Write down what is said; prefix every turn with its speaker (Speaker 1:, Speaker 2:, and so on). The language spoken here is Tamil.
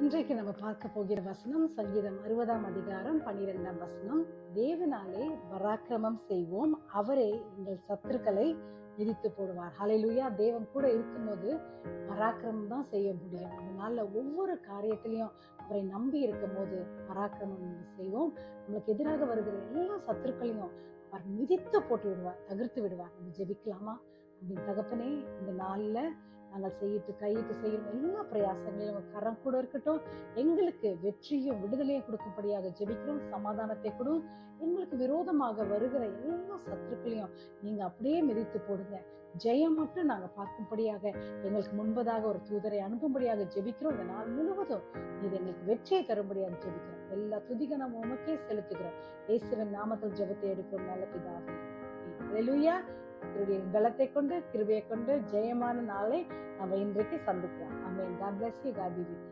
Speaker 1: இன்றைக்கு நம்ம பார்க்க போகிற வசனம் சங்கீதம் 60ஆம் அதிகாரம் 12ஆம் வசனம். தேவனாலே பராக்கிரமம் செய்வோம், அவரே எங்கள் சத்துருக்களை மிதித்து போடுவார். ஹல்லேலூயா. தேவன் கூட இருக்கும்போது பராக்கிரமம் தான் செய்ய முடியும். அதனால ஒவ்வொரு காரியத்திலையும் அவரை நம்பி இருக்கும் போது பராக்கிரமம் செய்வோம். நம்மளுக்கு எதிராக வருகிற எல்லா சத்துருக்களையும் அவர் மிதித்து போட்டு விடுவார், தகர்த்து விடுவார். நம்ம ஜெபிக்கலாமா? அப்படின்னு தகப்பனே, இந்த நாள்ல நாங்கள் கையிட்டு செய்யும் எல்லா பிரயாசங்களையும் கரம் கூட இருக்கட்டும். எங்களுக்கு வெற்றியும் விடுதலையும் கொடுக்கும்படியாக ஜெபிக்கிறோம். சமாதானத்தை கொடு. எங்களுக்கு விரோதமாக வருகிற எல்லா சத்துருக்களையும் நீங்க அப்படியே மிதித்து போடுங்க. ஜெயம் மட்டும் நாங்க பார்க்கும்படியாக எங்களுக்கு முன்பதாக ஒரு தூதரை அனுப்பும்படியாக ஜெபிக்கிறோம். இந்த நாள் முழுவதும் இது எங்களுக்கு வெற்றியை தரும்படியாக ஜெபிக்கிறோம். எல்லா துதிகனம் உமக்கே செலுத்துகிறோம். இயேசுவின் நாமத்தில் ஜெபத்தை எடுக்கிறோம் நல்ல பிதாவே. ஹல்லேலூயா. அவருடைய பலத்தை கொண்டு கிருபையை கொண்டு ஜெயமான நாளை நம்ம இன்றைக்கு சந்திக்கலாம். ஆமென். God bless you. God be with you.